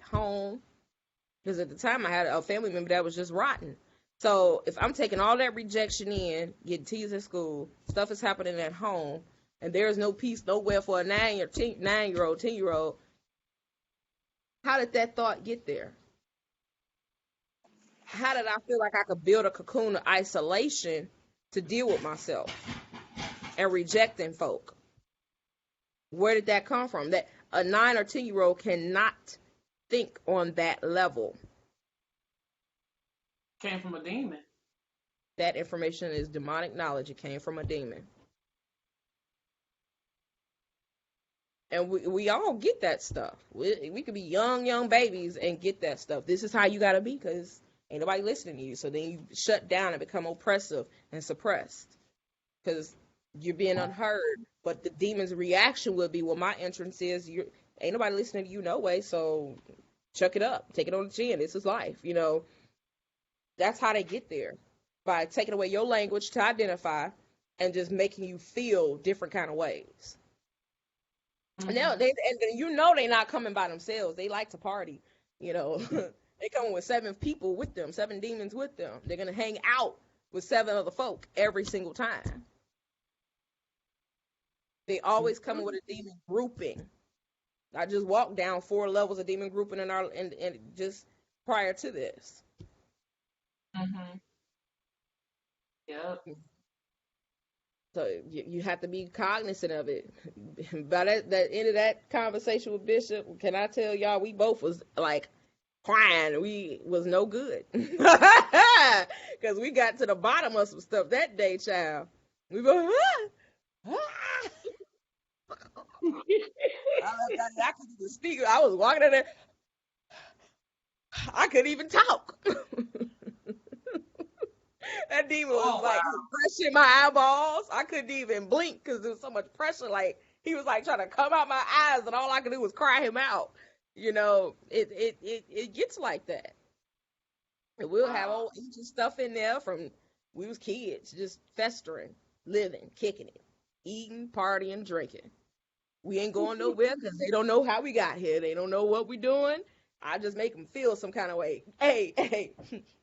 at home. Because at the time, I had a family member that was just rotten. So if I'm taking all that rejection in, getting teased at school, stuff is happening at home, and there is no peace nowhere for a 9-year-old, 10-year-old, how did that thought get there? How did I feel like I could build a cocoon of isolation to deal with myself and rejecting folk? Where did that come from? That a 9 or 10-year-old cannot think on that level. Came from a demon. That information is demonic knowledge. It came from a demon. And we all get that stuff. We could be young babies and get that stuff. This is how you got to be because ain't nobody listening to you. So then you shut down and become oppressive and suppressed because you're being unheard. But the demon's reaction will be, well, my entrance is, ain't nobody listening to you no way, so chuck it up. Take it on the chin. This is life, you know. That's how they get there, by taking away your language to identify and just making you feel different kind of ways. Mm-hmm. Now, they're not coming by themselves. They like to party, you know. They come with 7 people with them, 7 demons with them. They're going to hang out with 7 other folk every single time. They always come with a demon grouping. I just walked down 4 levels of demon grouping and just prior to this. Mm-hmm. Yep. So you have to be cognizant of it. By that end of that conversation with Bishop, can I tell y'all, we both was like crying. We was no good. Because we got to the bottom of some stuff that day, child. We were, I couldn't even speak. I was walking in there. I couldn't even talk. That demon was pressing my eyeballs. I couldn't even blink because there was so much pressure. Like he was like trying to come out my eyes, and all I could do was cry him out. You know, it gets like that. And we'll have old ancient stuff in there from we was kids, just festering, living, kicking it, eating, partying, drinking. We ain't going nowhere because they don't know how we got here. They don't know what we're doing. I just make them feel some kind of way. Hey,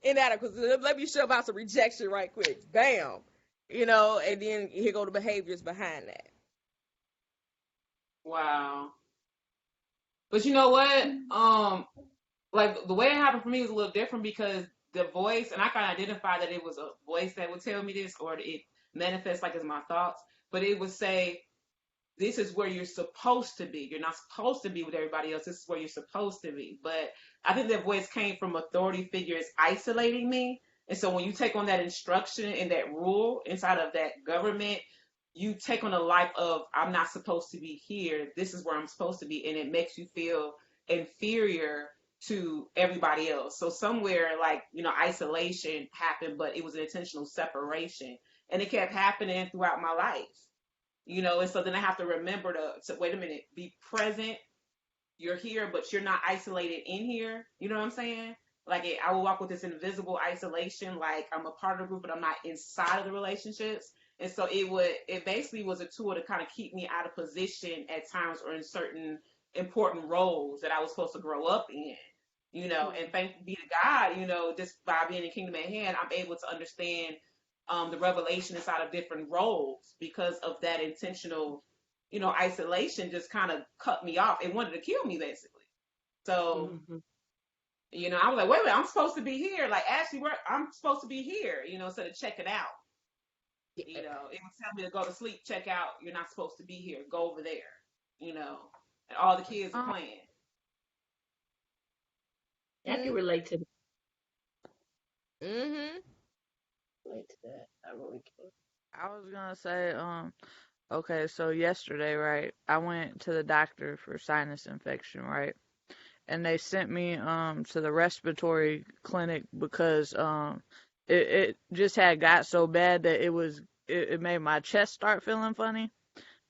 inadequate. Let me show about some rejection right quick. Bam. You know, and then here go the behaviors behind that. Wow. But you know what? Like the way it happened for me was a little different because the voice, and I can identify that it was a voice that would tell me this, or it manifests like as my thoughts, but it would say, this is where you're supposed to be. You're not supposed to be with everybody else. This is where you're supposed to be. But I think that voice came from authority figures isolating me. And so when you take on that instruction and that rule inside of that government, you take on a life of, I'm not supposed to be here. This is where I'm supposed to be. And it makes you feel inferior to everybody else. So somewhere like, isolation happened, but it was an intentional separation. And it kept happening throughout my life. And so then I have to remember to wait a minute, be present. You're here, but you're not isolated in here. You know what I'm saying? Like I will walk with this invisible isolation, like I'm a part of the group, but I'm not inside of the relationships. And so it basically was a tool to kind of keep me out of position at times or in certain important roles that I was supposed to grow up in. And thank be to God, just by being in Kingdom at Hand, I'm able to understand the revelation inside of different roles because of that intentional, isolation just kind of cut me off. It wanted to kill me basically. So, I was like, wait a minute, I'm supposed to be here. Like, Ashley, I'm supposed to be here, instead of check it out. It would tell me to go to sleep, check out. You're not supposed to be here. Go over there, and all the kids are playing. I can relate to that. Relate to that. I really can. I was gonna say, okay, so yesterday, right, I went to the doctor for sinus infection, right? And they sent me to the respiratory clinic because it just had got so bad that it made my chest start feeling funny.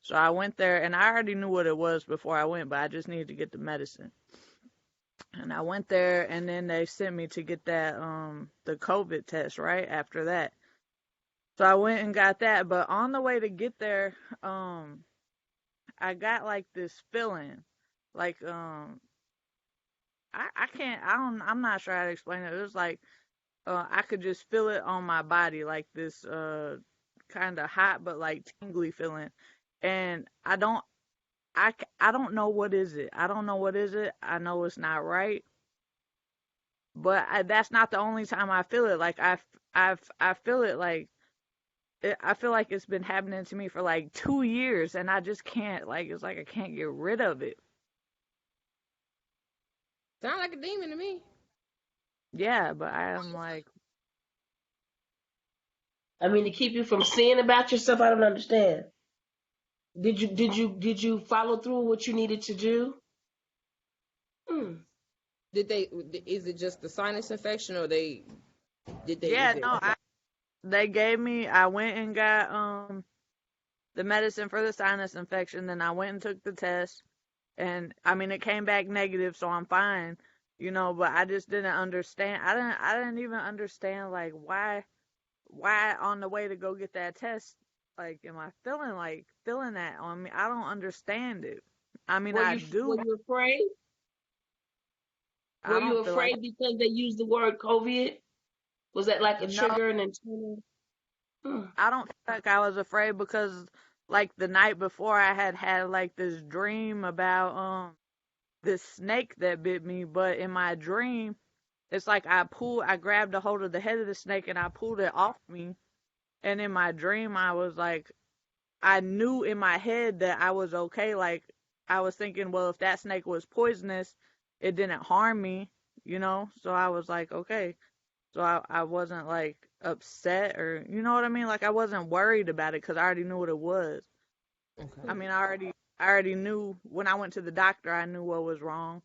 So I went there and I already knew what it was before I went, but I just needed to get the medicine. And I went there and then they sent me to get that the COVID test right after that. So I went and got that, but on the way to get there, I got like this feeling like I can't, I'm not sure how to explain it. It was like, I could just feel it on my body, like this, kind of hot, but like tingly feeling. And I don't know what is it. I don't know what is it. I know it's not right, but that's not the only time I feel it. Like I feel it like, I feel like it's been happening to me for like 2 years, and I just can't, like, it's like I can't get rid of it. Sound like a demon to me. Yeah, but I'm like, I mean, to keep you from seeing about yourself, I don't understand. Did you follow through what you needed to do? Hmm. Did they? Is it just the sinus infection, or did they? Is yeah, it? no, they gave me, I went and got the medicine for the sinus infection, then I went and took the test, and I mean it came back negative, so I'm fine, but I just didn't understand. I didn't even understand, like, why on the way to go get that test, like, am I feeling that on me? I don't understand it. I mean, Were I you do. were you afraid? I Were you don't feel like, afraid because they used the word COVID? Was that like a no, trigger and then? Hmm. I don't feel like I was afraid because, like, the night before I had like this dream about this snake that bit me, but in my dream, it's like I grabbed a hold of the head of the snake and I pulled it off me. And in my dream, I was like, I knew in my head that I was okay. Like, I was thinking, well, if that snake was poisonous, it didn't harm me. So I was like, okay. So I wasn't like upset, or, you know what I mean? Like, I wasn't worried about it because I already knew what it was. I Okay. mean, I already knew when I went to the doctor, I knew what was wrong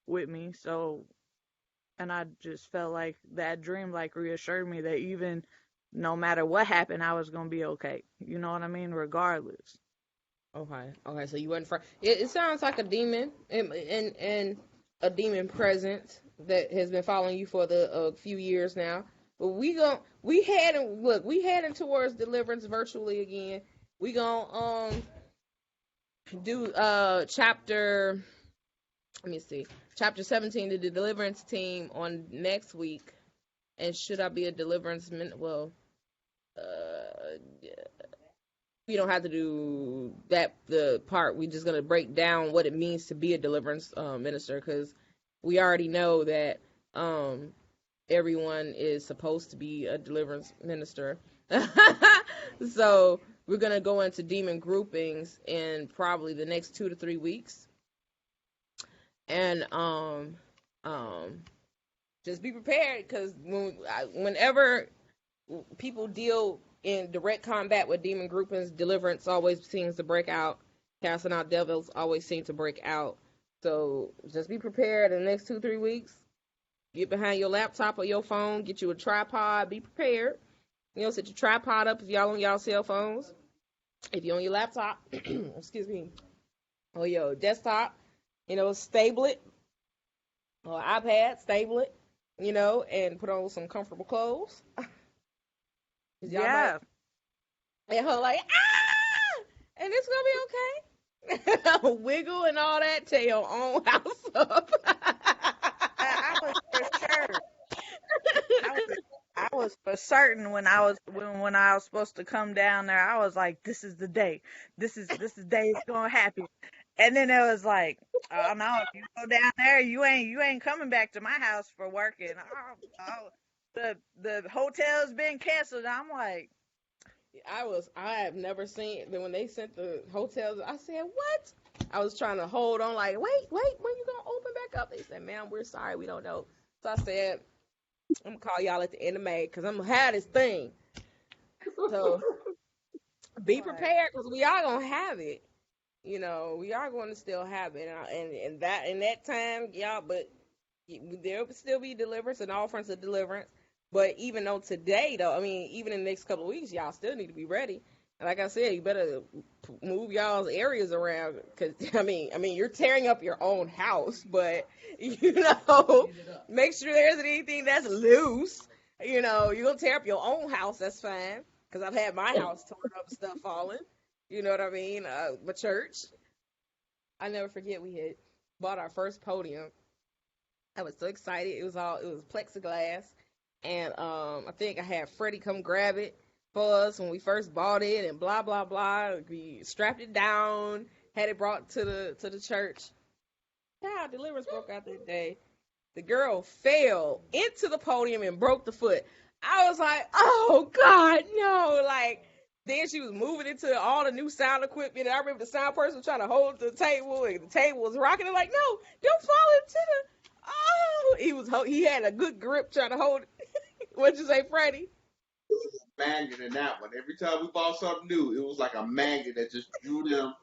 with me. So, and I just felt like that dream like reassured me that even no matter what happened, I was gonna be okay. You know what I mean? Regardless. Okay. Okay. So you wasn't afraid. It sounds like a demon, and a demon presence that has been following you for the few years now. But we heading towards deliverance virtually again. We gonna do chapter, let me see, chapter 17 to the deliverance team on next week. And should I be a deliverance well, yeah, we don't have to do the part. We just gonna break down what it means to be a deliverance minister, because we already know that everyone is supposed to be a deliverance minister. So we're gonna go into demon groupings in probably the next 2 to 3 weeks, and just be prepared, because whenever people deal in direct combat with demon groupings, deliverance always seems to break out. Casting out devils always seem to break out. So just be prepared in the next 2 3 weeks. Get behind your laptop or your phone. Get you a tripod. Be prepared. Set your tripod up if y'all on y'all cell phones. If you're on your laptop, excuse me, or your desktop, stable it, or iPad, stable it, and put on some comfortable clothes. 'Cause y'all might, Yeah. and her like, ah, and it's gonna be okay. Wiggle and all that, tear your own house up. I was for sure. I was I was for certain when I was supposed to come down there. I was like, this is the day. This is the day it's gonna happen. And then it was like, oh no, if you go down there, you ain't coming back to my house for working. Oh, the hotel's been canceled. I'm like, I have never seen when they sent the hotels. I said, what? I was trying to hold on, like, wait, when you gonna open back up? They said, ma'am, we're sorry, we don't know. So I said, I'm gonna call y'all at the end of May, because I'm gonna have this thing. So be right. prepared, because we are gonna have it. We are going to still have it, and that in that time, y'all. But there will still be deliverance and offerings of deliverance. But even though today, though, I mean, even in the next couple of weeks, y'all still need to be ready. And like I said, you better move y'all's areas around, because you're tearing up your own house, but make sure there isn't anything that's loose. You're gonna tear up your own house. That's fine, because I've had my house torn up, stuff falling. You know what I mean? My church. I never forget, we had bought our first podium, I was so excited. It was plexiglass, and I think I had Freddie come grab it for us when we first bought it, and blah blah blah. We strapped it down, had it brought to the church. Child, deliverance broke out that day. The girl fell into the podium and broke the foot. I was like, oh God, no! Like, then she was moving into all the new sound equipment, and I remember the sound person was trying to hold the table, and the table was rocking. And like, no, don't fall into the. Oh, he had a good grip trying to hold it. What'd you say, Freddie? Magnet in that one. Every time we bought something new, it was like a magnet that just drew them.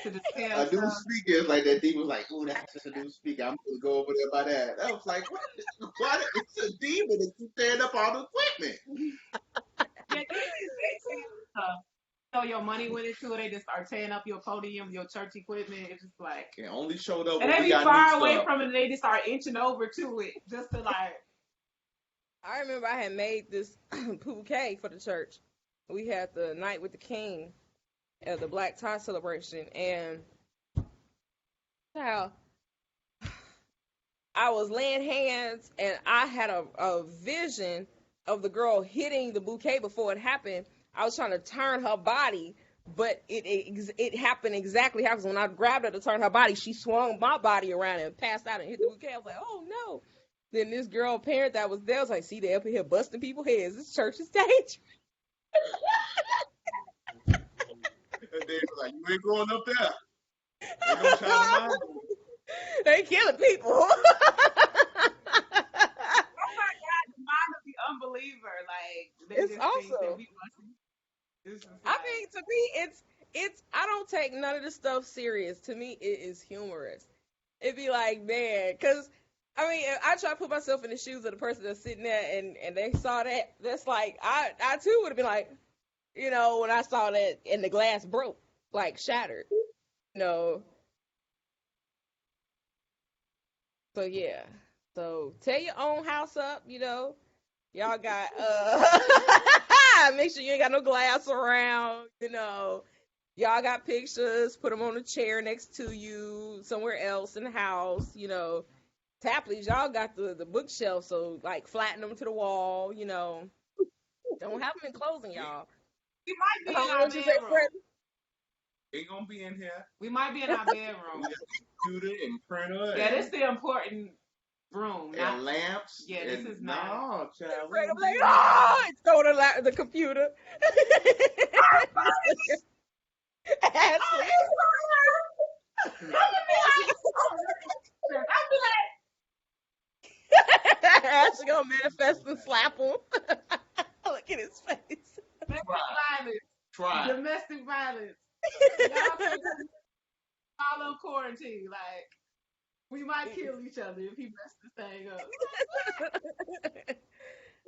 To the A new speaker is like that. Demon was like, "Ooh, that's just a new speaker. I'm gonna go over there by that." I was like, "What? Why? It's a demon that keeps tearing up all the equipment." Yeah, so your money went into it. They just start tearing up your podium, your church equipment. It's just like it only showed up. And when they we be got far new away stuff. from it. And they just start inching over to it just to like. I remember I had made this bouquet for the church. We had the night with the king at the black tie celebration, and how I was laying hands, and I had a vision of the girl hitting the bouquet before it happened. I was trying to turn her body, but it happened exactly how, because when I grabbed her to turn her body, she swung my body around and passed out and hit the bouquet. I was like, oh no. Then this girl parent that was there was like, see, they up here busting people's heads. This church is dangerous. And they was like, "You ain't going up there. Ain't no child of mine." They killing people. Oh my God, the mind of the unbeliever. Like they It's just think that awesome. we must. I mean, to me, it's. I don't take none of this stuff serious. To me, it is humorous. It'd be like, man, because I mean, I try to put myself in the shoes of the person that's sitting there, and they saw that. That's like, I too would have been like, you know, when I saw that and the glass broke, like shattered, you know. So yeah. So tear your own house up, you know. Y'all got make sure you ain't got no glass around, you know. Y'all got pictures, put them on a chair next to you somewhere else in the house, you know. Tapley's, y'all got the bookshelf, so like flatten them to the wall, you know. Don't have them in closing, y'all. We might be in our What you say, bedroom. Ain't gonna be in here. We might be in our bedroom. Computer and printer. Yeah, and, this the important room. Not and lamps. Yeah, this is not. No, child. Fred, I'm like, oh, it's throwing the computer. Ashley. Ashley gonna manifest and slap him. Look at his face. Try. Domestic violence. Y'all all on quarantine. Like, we might kill each other if he messed this thing up.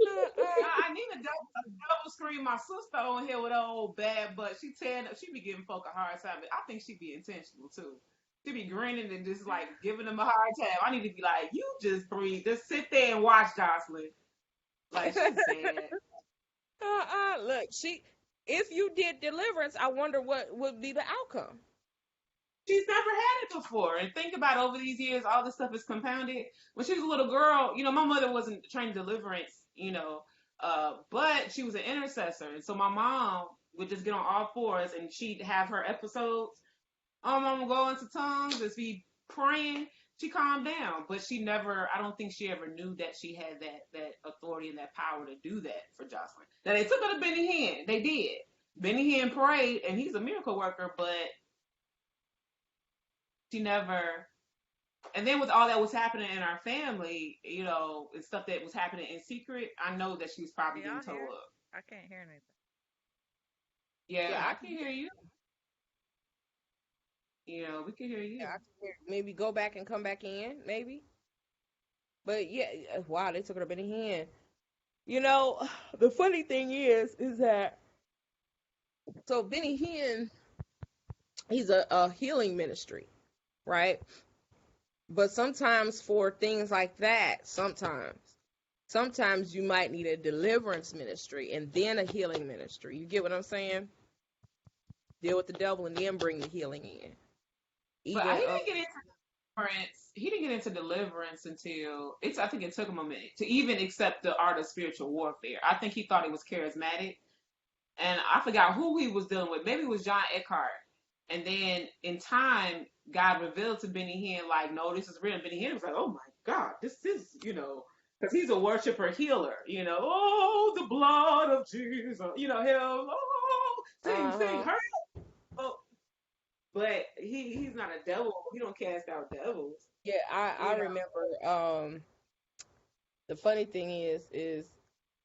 I need a double screen my sister on here with her old bad butt. She tearing up. She be giving folk a hard time. I think she be intentional too. She be grinning and just like giving them a hard time. I need to be like, you just breathe. Just sit there and watch Jocelyn. Like, she's sad. Look, if you did deliverance, I wonder what would be the outcome. She's never had it before. And think about over these years, all this stuff is compounded. When she was a little girl, you know, my mother wasn't trained deliverance, you know, but she was an intercessor. And so my mom would just get on all fours and she'd have her episodes. I'm gonna go into tongues, just be praying. She calmed down, but she never, I don't think she ever knew that she had that authority and that power to do that for Jocelyn. Now they took her to Benny Hinn. They did. Benny Hinn prayed, and he's a miracle worker, but she never. And then with all that was happening in our family, you know, and stuff that was happening in secret, I know that she was probably getting told up. I can't hear anything. Yeah, I can hear you. You know, we can hear you. Yeah, I can hear, maybe go back and come back in, maybe. But yeah, wow, they took her to Benny Hinn. You know, the funny thing is that so Benny Hinn, he's a healing ministry, right? But sometimes for things like that, sometimes you might need a deliverance ministry and then a healing ministry. You get what I'm saying? Deal with the devil and then bring the healing in. But he didn't get into Prince, he didn't get into deliverance until I think it took him a minute to even accept the art of spiritual warfare. I think he thought he was charismatic, and I forgot who he was dealing with. Maybe it was John Eckhart. And then in time, God revealed to Benny Hinn, like, no, this is real. And Benny Hinn was like, oh my God, this is, because he's a worshiper healer, oh, the blood of Jesus, hell, oh, sing, hurry up. Oh, but he's not a devil. He don't cast out devils. Yeah, I remember. The funny thing is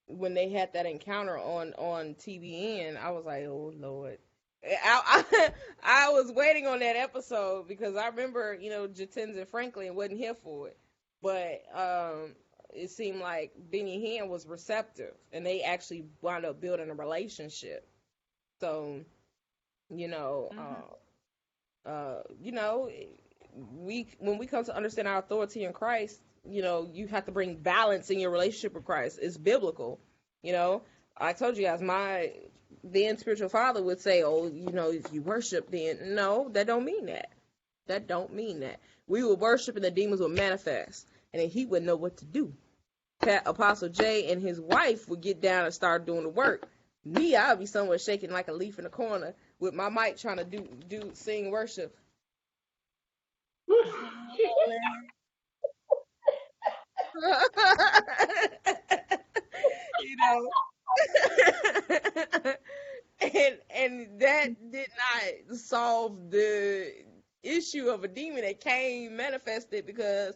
when they had that encounter on TVN, I was like, oh Lord. I was waiting on that episode because I remember, Jatenzin Franklin wasn't here for it, but it seemed like Benny Hinn was receptive, and they actually wound up building a relationship. So, you know, when we come to understand our authority in Christ, you have to bring balance in your relationship with Christ. It's biblical. I told you guys, my then spiritual father would say, oh, if you worship, then no, that don't mean that. That don't mean that. We would worship and the demons would manifest, and then he wouldn't know what to do. Apostle J and his wife would get down and start doing the work. Me, I'll be somewhere shaking like a leaf in the corner with my mic trying to sing worship. and that did not solve the issue of a demon that came manifested, because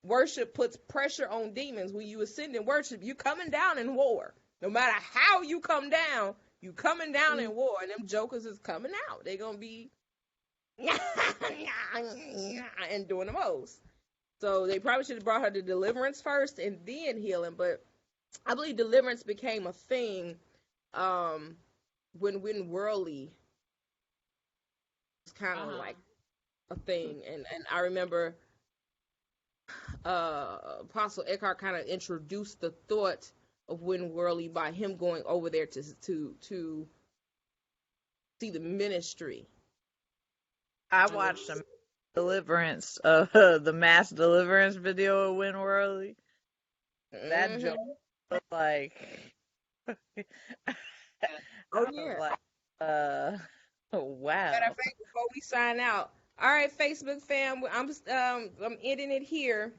worship puts pressure on demons. When you ascend in worship, you coming down in war. No matter how you come down, you coming down in war, and them jokers is coming out. They're gonna be and doing the most. So they probably should have brought her to deliverance first and then healing. But I believe deliverance became a thing when worldly was kind of like a thing. And I remember Apostle Eckhart kind of introduced the thought of when worldly by him going over there to see the ministry. I watched the deliverance, the mass deliverance video of Win Worley. That joke was like, oh yeah, like, wow. Matter of fact, before we sign out, all right, Facebook fam, I'm ending it here.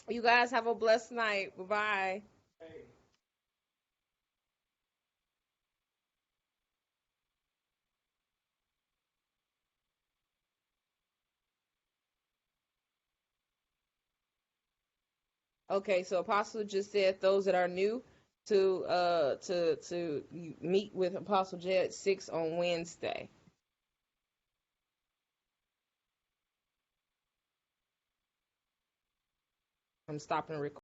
You guys have a blessed night. Bye bye. Okay, so Apostle just said those that are new to meet with Apostle J at 6 on Wednesday. I'm stopping the recording.